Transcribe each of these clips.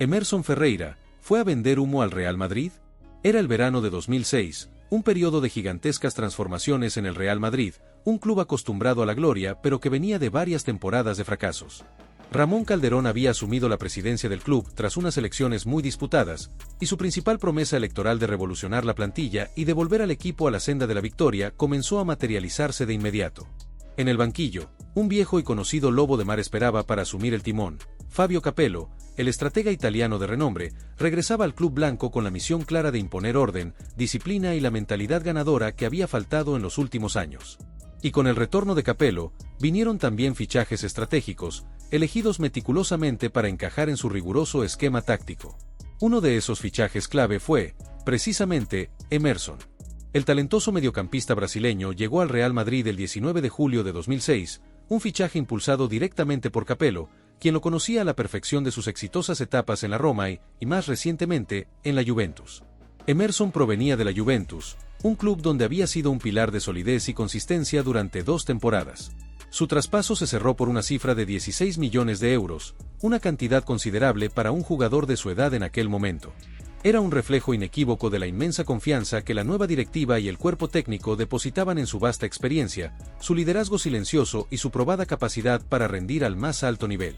Emerson Ferreira, ¿fue a vender humo al Real Madrid? Era el verano de 2006, un periodo de gigantescas transformaciones en el Real Madrid, un club acostumbrado a la gloria pero que venía de varias temporadas de fracasos. Ramón Calderón había asumido la presidencia del club tras unas elecciones muy disputadas, y su principal promesa electoral de revolucionar la plantilla y devolver al equipo a la senda de la victoria comenzó a materializarse de inmediato. En el banquillo, un viejo y conocido lobo de mar esperaba para asumir el timón. Fabio Capello, el estratega italiano de renombre, regresaba al club blanco con la misión clara de imponer orden, disciplina y la mentalidad ganadora que había faltado en los últimos años. Y con el retorno de Capello, vinieron también fichajes estratégicos, elegidos meticulosamente para encajar en su riguroso esquema táctico. Uno de esos fichajes clave fue, precisamente, Emerson. El talentoso mediocampista brasileño llegó al Real Madrid el 19 de julio de 2006, un fichaje impulsado directamente por Capello, quien lo conocía a la perfección de sus exitosas etapas en la Roma y más recientemente, en la Juventus. Emerson provenía de la Juventus, un club donde había sido un pilar de solidez y consistencia durante 2 temporadas. Su traspaso se cerró por una cifra de 16 millones de euros, una cantidad considerable para un jugador de su edad en aquel momento. Era un reflejo inequívoco de la inmensa confianza que la nueva directiva y el cuerpo técnico depositaban en su vasta experiencia, su liderazgo silencioso y su probada capacidad para rendir al más alto nivel.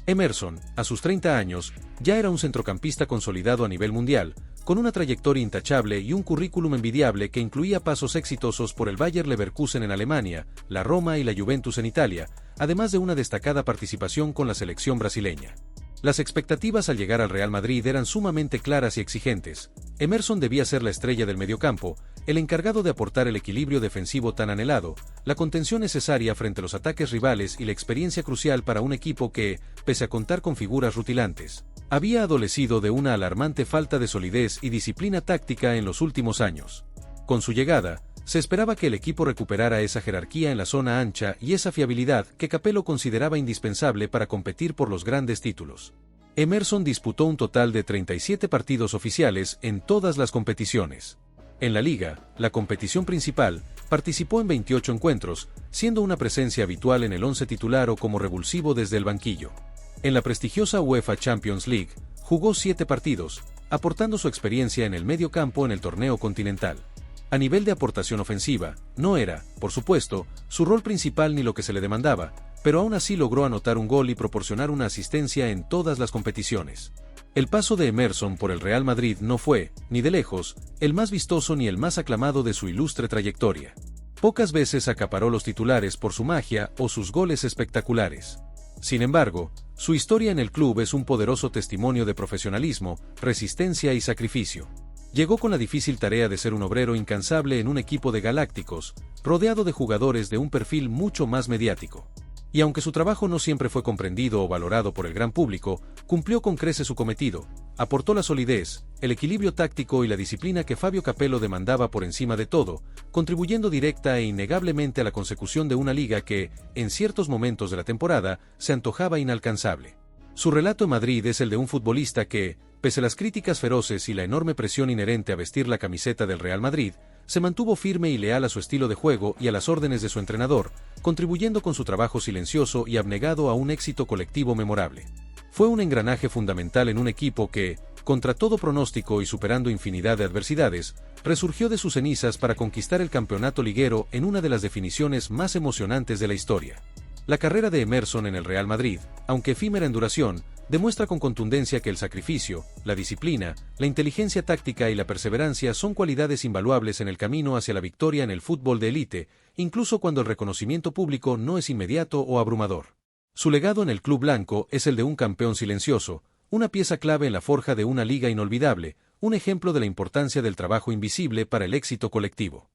Emerson, a sus 30 años, ya era un centrocampista consolidado a nivel mundial, con una trayectoria intachable y un currículum envidiable que incluía pasos exitosos por el Bayer Leverkusen en Alemania, la Roma y la Juventus en Italia, además de una destacada participación con la selección brasileña. Las expectativas al llegar al Real Madrid eran sumamente claras y exigentes. Emerson debía ser la estrella del mediocampo, el encargado de aportar el equilibrio defensivo tan anhelado, la contención necesaria frente a los ataques rivales y la experiencia crucial para un equipo que, pese a contar con figuras rutilantes, había adolecido de una alarmante falta de solidez y disciplina táctica en los últimos años. Con su llegada, se esperaba que el equipo recuperara esa jerarquía en la zona ancha y esa fiabilidad que Capello consideraba indispensable para competir por los grandes títulos. Emerson disputó un total de 37 partidos oficiales en todas las competiciones. En la Liga, la competición principal, participó en 28 encuentros, siendo una presencia habitual en el 11 titular o como revulsivo desde el banquillo. En la prestigiosa UEFA Champions League, jugó 7 partidos, aportando su experiencia en el medio campo en el torneo continental. A nivel de aportación ofensiva, no era, por supuesto, su rol principal ni lo que se le demandaba, pero aún así logró anotar un gol y proporcionar una asistencia en todas las competiciones. El paso de Emerson por el Real Madrid no fue, ni de lejos, el más vistoso ni el más aclamado de su ilustre trayectoria. Pocas veces acaparó los titulares por su magia o sus goles espectaculares. Sin embargo, su historia en el club es un poderoso testimonio de profesionalismo, resistencia y sacrificio. Llegó con la difícil tarea de ser un obrero incansable en un equipo de galácticos, rodeado de jugadores de un perfil mucho más mediático. Y aunque su trabajo no siempre fue comprendido o valorado por el gran público, cumplió con creces su cometido, aportó la solidez, el equilibrio táctico y la disciplina que Fabio Capello demandaba por encima de todo, contribuyendo directa e innegablemente a la consecución de una liga que, en ciertos momentos de la temporada, se antojaba inalcanzable. Su relato en Madrid es el de un futbolista que, pese a las críticas feroces y la enorme presión inherente a vestir la camiseta del Real Madrid, se mantuvo firme y leal a su estilo de juego y a las órdenes de su entrenador, contribuyendo con su trabajo silencioso y abnegado a un éxito colectivo memorable. Fue un engranaje fundamental en un equipo que, contra todo pronóstico y superando infinidad de adversidades, resurgió de sus cenizas para conquistar el campeonato liguero en una de las definiciones más emocionantes de la historia. La carrera de Emerson en el Real Madrid, aunque efímera en duración, demuestra con contundencia que el sacrificio, la disciplina, la inteligencia táctica y la perseverancia son cualidades invaluables en el camino hacia la victoria en el fútbol de élite, incluso cuando el reconocimiento público no es inmediato o abrumador. Su legado en el club blanco es el de un campeón silencioso, una pieza clave en la forja de una liga inolvidable, un ejemplo de la importancia del trabajo invisible para el éxito colectivo.